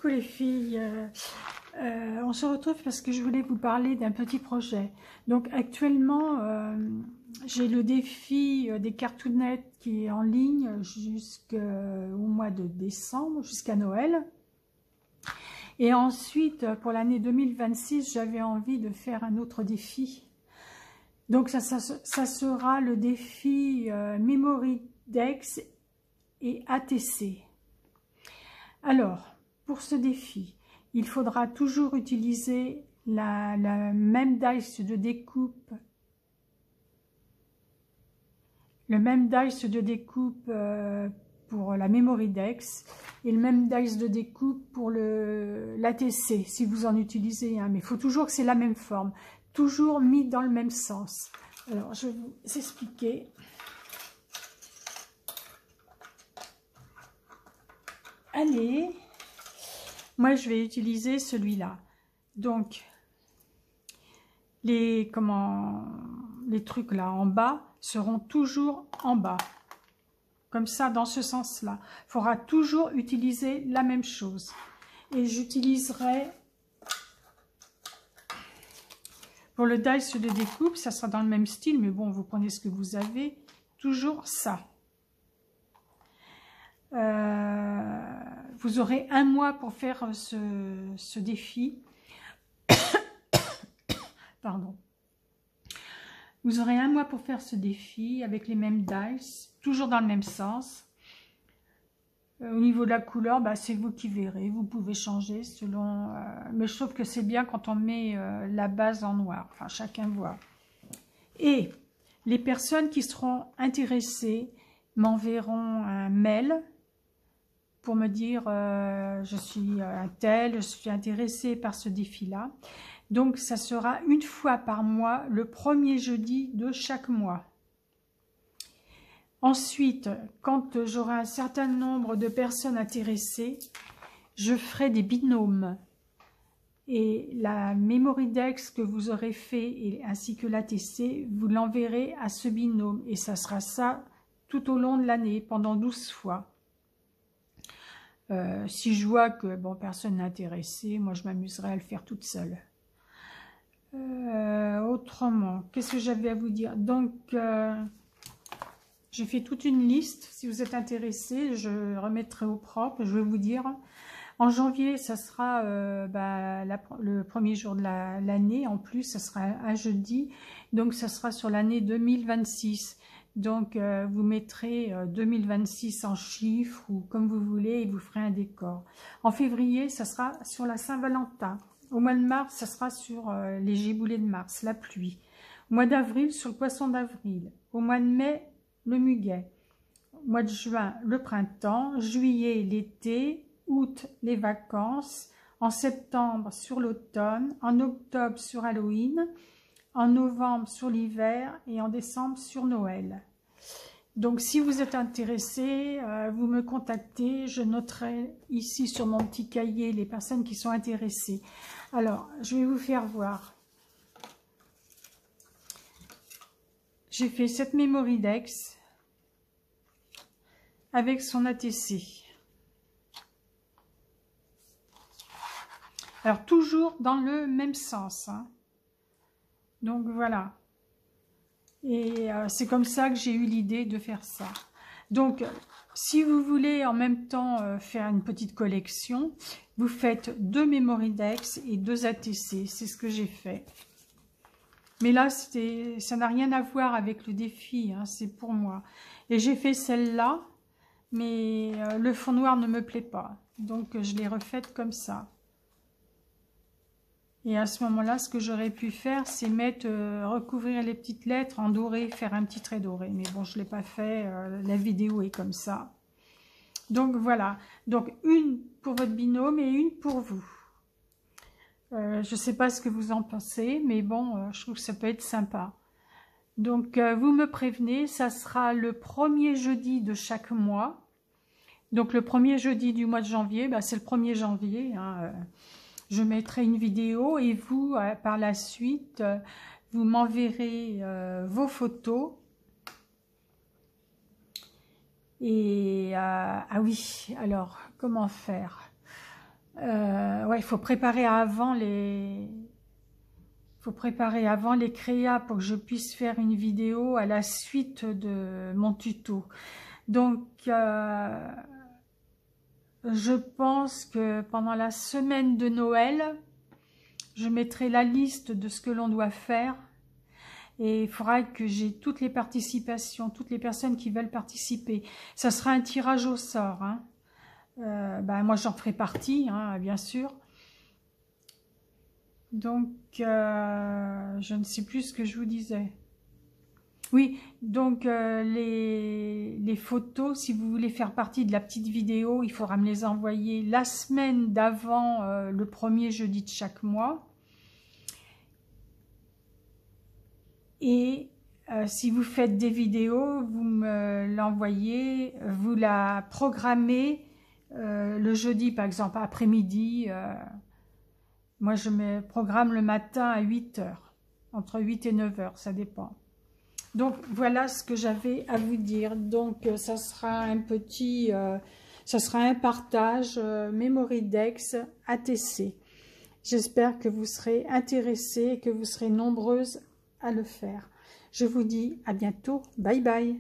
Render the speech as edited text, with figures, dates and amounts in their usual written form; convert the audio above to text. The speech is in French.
Coucou les filles, on se retrouve parce que je voulais vous parler d'un petit projet. Donc actuellement, j'ai le défi des cartoonettes qui est en ligne jusqu'au mois de décembre, jusqu'à Noël. Et ensuite, pour l'année 2026, j'avais envie de faire un autre défi. Donc ça sera le défi Memory Dex et ATC. Alors, pour ce défi, il faudra toujours utiliser la même dice de découpe, pour la Memory Dex et le même dice de découpe pour l'ATC, si vous en utilisez un. Mais il faut toujours que c'est la même forme, toujours mis dans le même sens. Alors, je vais vous expliquer. Allez, moi je vais utiliser celui-là. Donc, les trucs là en bas seront toujours en bas. Comme ça, dans ce sens-là. Il faudra toujours utiliser la même chose. Et j'utiliserai, pour le dice de découpe, ça sera dans le même style, mais bon, vous prenez ce que vous avez, toujours ça. Vous aurez un mois pour faire ce défi. Pardon. Vous aurez un mois pour faire ce défi avec les mêmes dice, toujours dans le même sens. Au niveau de la couleur, bah, c'est vous qui verrez. Vous pouvez changer selon... mais je trouve que c'est bien quand on met la base en noir. Enfin, chacun voit. Et les personnes qui seront intéressées m'enverront un mail pour me dire je suis un tel, je suis intéressée par ce défi-là. Donc, ça sera une fois par mois, le premier jeudi de chaque mois. Ensuite, quand j'aurai un certain nombre de personnes intéressées, je ferai des binômes. Et la Memory Dex que vous aurez fait, ainsi que l'ATC, vous l'enverrez à ce binôme. Et ça sera ça tout au long de l'année, pendant 12 fois. Si je vois que bon, personne n'est intéressé, moi je m'amuserai à le faire toute seule. Autrement, qu'est-ce que j'avais à vous dire? Donc, j'ai fait toute une liste. Si vous êtes intéressé, je remettrai au propre. Je vais vous dire, en janvier, ça sera le premier jour de l'année. En plus, ça sera un jeudi. Donc, ça sera sur l'année 2026. Donc, vous mettrez 2026 en chiffres ou comme vous voulez et vous ferez un décor. En février, ça sera sur la Saint-Valentin. Au mois de mars, ça sera sur les giboulées de mars, la pluie. Au mois d'avril, sur le poisson d'avril. Au mois de mai, le muguet. Au mois de juin, le printemps. Juillet, l'été. Août, les vacances. En septembre, sur l'automne. En octobre, sur Halloween. En novembre, sur l'hiver. Et en décembre, sur Noël. Donc, si vous êtes intéressé, vous me contactez. Je noterai ici sur mon petit cahier les personnes qui sont intéressées. Alors, je vais vous faire voir. J'ai fait cette Memory Dex avec son ATC. Alors, toujours dans le même sens. Hein. Donc, voilà. Et c'est comme ça que j'ai eu l'idée de faire ça. Donc, si vous voulez en même temps faire une petite collection, vous faites 2 Memory Dex et 2 ATC. C'est ce que j'ai fait. Mais là, ça n'a rien à voir avec le défi. Hein, c'est pour moi. Et j'ai fait celle-là, mais le fond noir ne me plaît pas. Donc, je l'ai refaite comme ça. Et à ce moment-là, ce que j'aurais pu faire, c'est recouvrir les petites lettres en doré, faire un petit trait doré. Mais bon, je ne l'ai pas fait, la vidéo est comme ça. Donc voilà, donc une pour votre binôme et une pour vous. Je ne sais pas ce que vous en pensez, mais bon, je trouve que ça peut être sympa. Donc vous me prévenez, ça sera le premier jeudi de chaque mois. Donc le premier jeudi du mois de janvier, bah, c'est le 1er janvier, hein, je mettrai une vidéo et vous, par la suite, vous m'enverrez vos photos. Et, ah oui, alors, comment faire? Ouais, il faut préparer avant les... faut préparer avant les créas pour que je puisse faire une vidéo à la suite de mon tuto. Donc, je pense que pendant la semaine de Noël, je mettrai la liste de ce que l'on doit faire. Et il faudra que j'ai toutes les participations, toutes les personnes qui veulent participer. Ça sera un tirage au sort, hein. Moi, j'en ferai partie, hein, bien sûr. Donc, je ne sais plus ce que je vous disais. Oui, donc les photos, si vous voulez faire partie de la petite vidéo, il faudra me les envoyer la semaine d'avant le premier jeudi de chaque mois. Et si vous faites des vidéos, vous me l'envoyez, vous la programmez le jeudi, par exemple, après-midi. Moi, je me programme le matin à 8 heures, entre 8 et 9 heures, ça dépend. Donc, voilà ce que j'avais à vous dire. Donc, ça sera ça sera un partage Memorydex ATC. J'espère que vous serez intéressés, que vous serez nombreuses à le faire. Je vous dis à bientôt. Bye bye.